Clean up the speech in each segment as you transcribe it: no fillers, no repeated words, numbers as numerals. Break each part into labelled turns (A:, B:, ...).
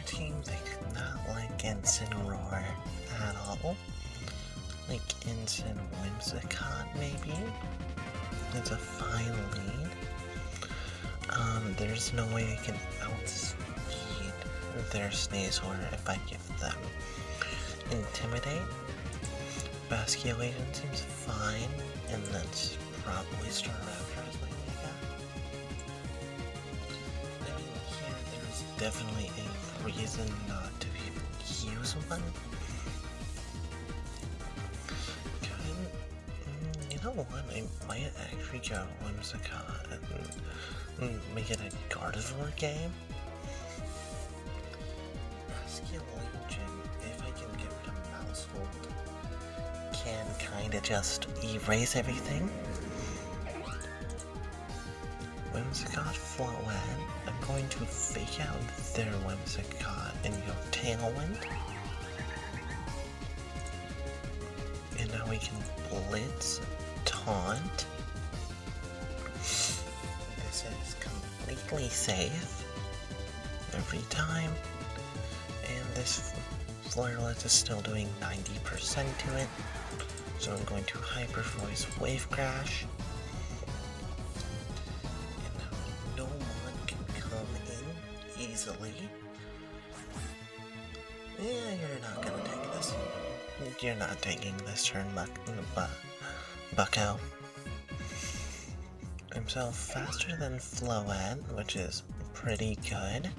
A: teams, I did not like Ensign Roar at all. Like Ensign Whimsicott, maybe? It's a fine lead. There's no way I can outspeed their Sneasor if I give them Intimidate. Basculation seems fine, and that's probably Staraptor as my mega. I mean, here there's definitely a reason not to even use one. You know what? I might actually go Whimsicott and make it a Gardevoir game. Basculation, if I can give it a Mouse Hold, can kinda just erase everything. Whimsicott Flowen, I'm going to fake out their Whimsicott and go Tailwind. And now we can Blitz, Taunt. This is completely safe every time. And this Florless is still doing 90% to it. So I'm going to Hyper Voice Wave Crash. And now no one can come in easily. Yeah, you're not gonna take this. You're not taking this turn, Bucko. I'm so faster than Floette, which is pretty good.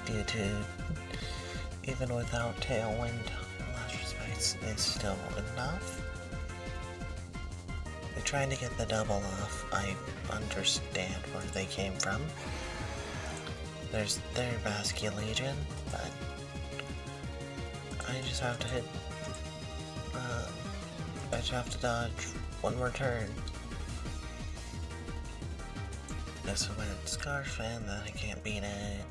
A: Due to, even without Tailwind, Last Respite is still enough. They're trying to get the double off. I understand where they came from. There's their Basculation, but I just have to hit. I just have to dodge one more turn. This is when it's Scarf, and then I can't beat it.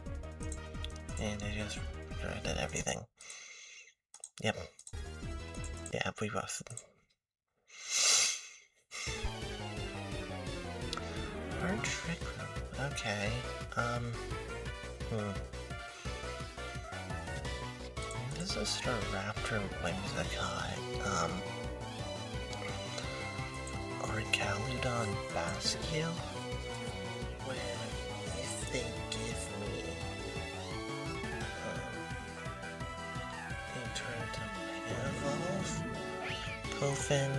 A: And I just regretted everything. Yep. Yeah, we both. Hard Trick Room. Okay. This is Staraptor Whimsicott. Orcaludon Bascule. Where if they give me a turn to Mega Evolve, Pofin,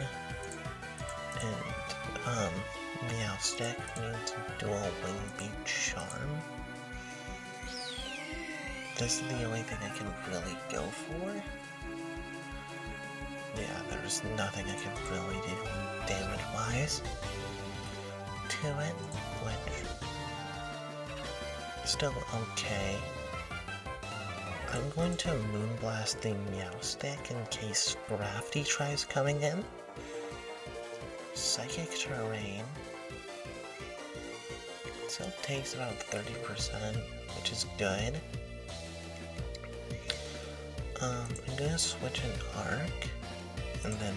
A: and Meowstick needs Dual Wing Beat Charm. This is the only thing I can really go for. Yeah, there's nothing I can really do damage-wise to it, which is still okay. I'm going to Moonblast the Meowstick in case Scrafty tries coming in. Psychic Terrain. It still takes about 30%, which is good. I'm gonna switch an Arc, and then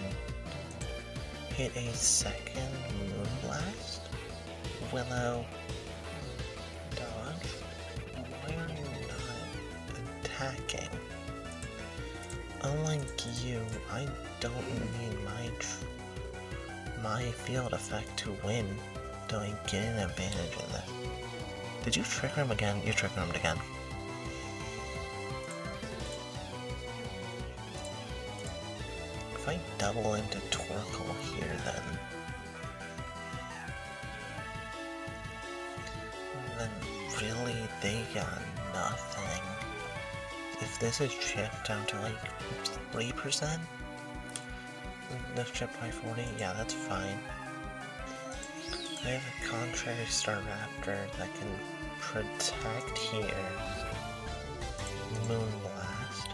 A: hit a second Moonblast. Willow, dodge. Why are you not attacking? Unlike you, I don't need my field effect to win. Do I get an advantage in this? Did you Trick Room again? You Trick Roomed again. If I double into Torkoal here, then really they got nothing. If this is chipped down to like 3%, this chip by 40, yeah, that's fine. I have a Contrary Staraptor that can protect here. Moonblast.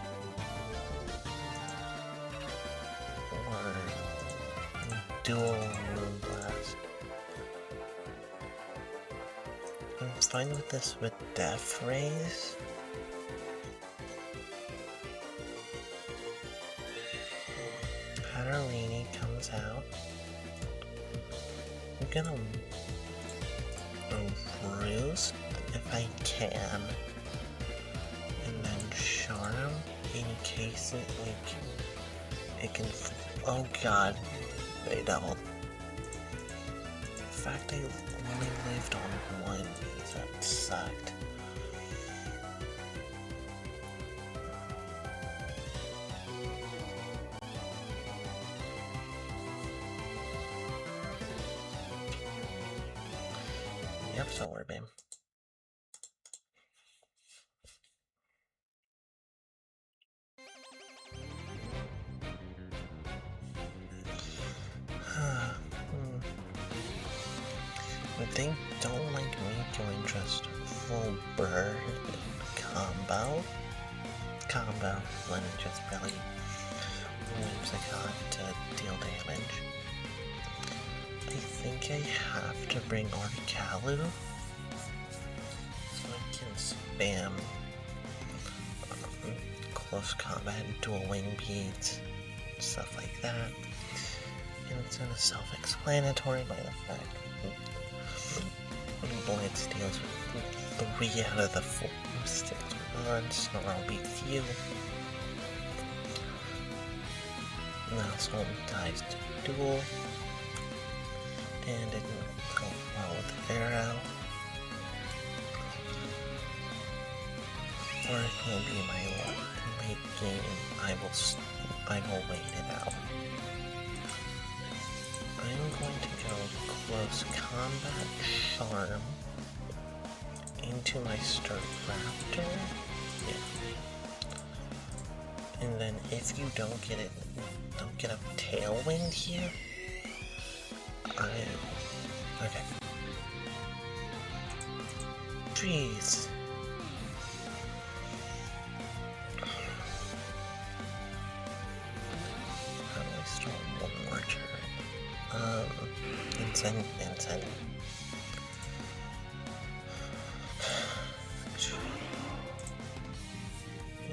A: Or dual Moonblast. I'm fine with this with Death Rays. Hatterlini comes out. I'm gonna Roost if I can. And charm in case it can. Oh god, they doubled. In fact, I only lived on one because that sucked. Yep, solar beam. But they don't like me doing just full bird combo when it just really moves a card to deal damage. I think I have to bring Orcalu so I can spam close combat, dual wing beads, stuff like that. And it's kind of self-explanatory by the fact Blitz deals with 3 out of the 4 sticks on Snarl beats you. Now Storm ties to duel. And it didn't go well with Arrow. Or it will be my late game. I will wait it out. I'm going to go close combat charm into my start raptor. Yeah. And then if you don't get a tailwind here, okay. Jeez. How do I start one more turn? Insane.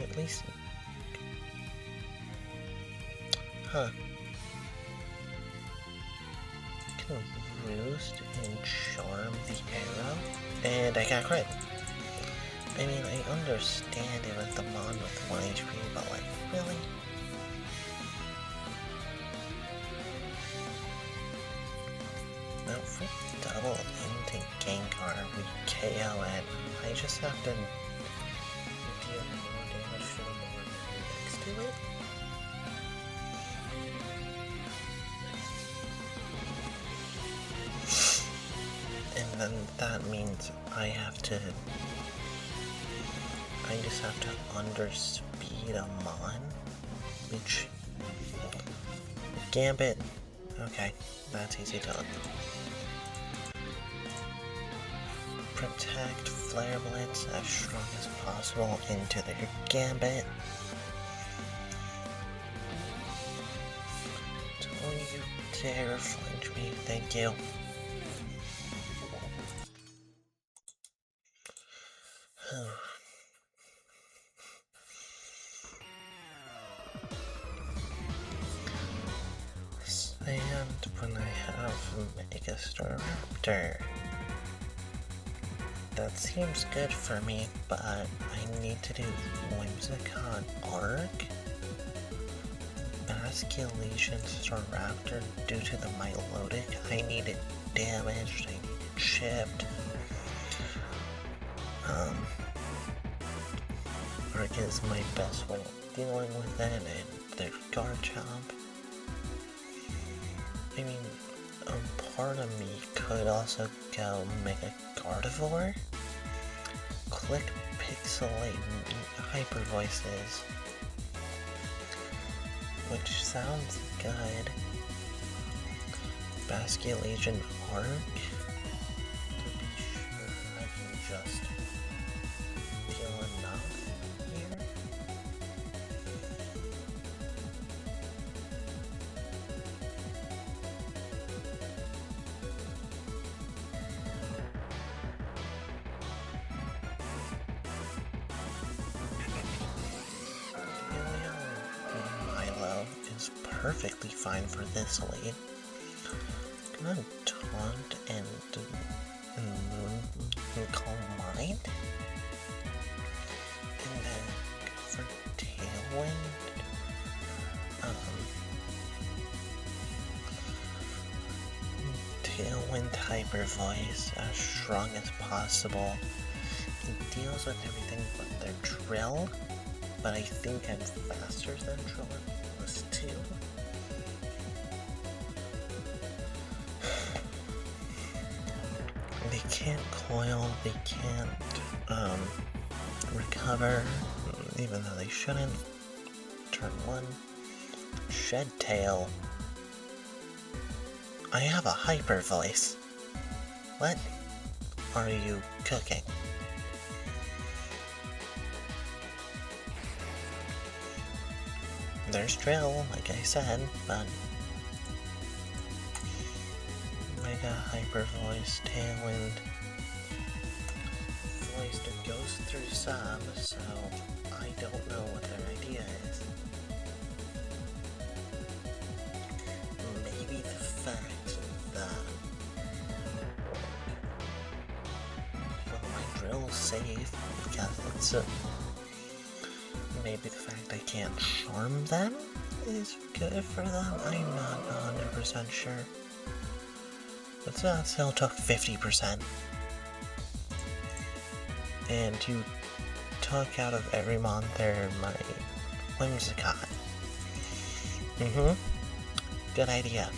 A: At least. Huh. Can roost and charm the arrow. And I got crit. I mean, I understand it with the mon with 1 HP, but like, really? No, if we double into Gengar, we KO it. I just have to deal more damage to the more next to it. And then that means I just have to underspeed a mon, which Gambit. Okay, that's easy done. Protect Flare Blitz as strong as possible into their Gambit. Don't you dare flinch me, thank you. And when I have Mega Staraptor, that seems good for me, but I need to do Whimsicott Arc, Basculation Staraptor due to the Milotic. I need it damaged, I need it chipped. Arc is my best way of dealing with it, and their Garchomp. I mean, part of me could also go Mega Gardevoir, click Pixelate Hyper Voices, which sounds good. Basculation Arc, to be sure I can just deal enough here. Perfectly fine for this lead. I'm gonna taunt and Calm Mind, and then for Tailwind Hyper Voice as strong as possible. It deals with everything but their drill, but I think I'm faster than drill plus 2. They can't coil, they can't recover, even though they shouldn't. Turn 1. Shed Tail. I have a hyper voice. What are you cooking? There's drill, like I said, but Mega Hyper Voice, Tailwind. Voice that goes through sub, so I don't know what their idea is. Maybe the fact that, well, my drill's safe because it's maybe the fact I can't charm them is good for them. I'm not 100% sure. But that still took 50%. And you took out of every monster my Whimsicott. Good idea.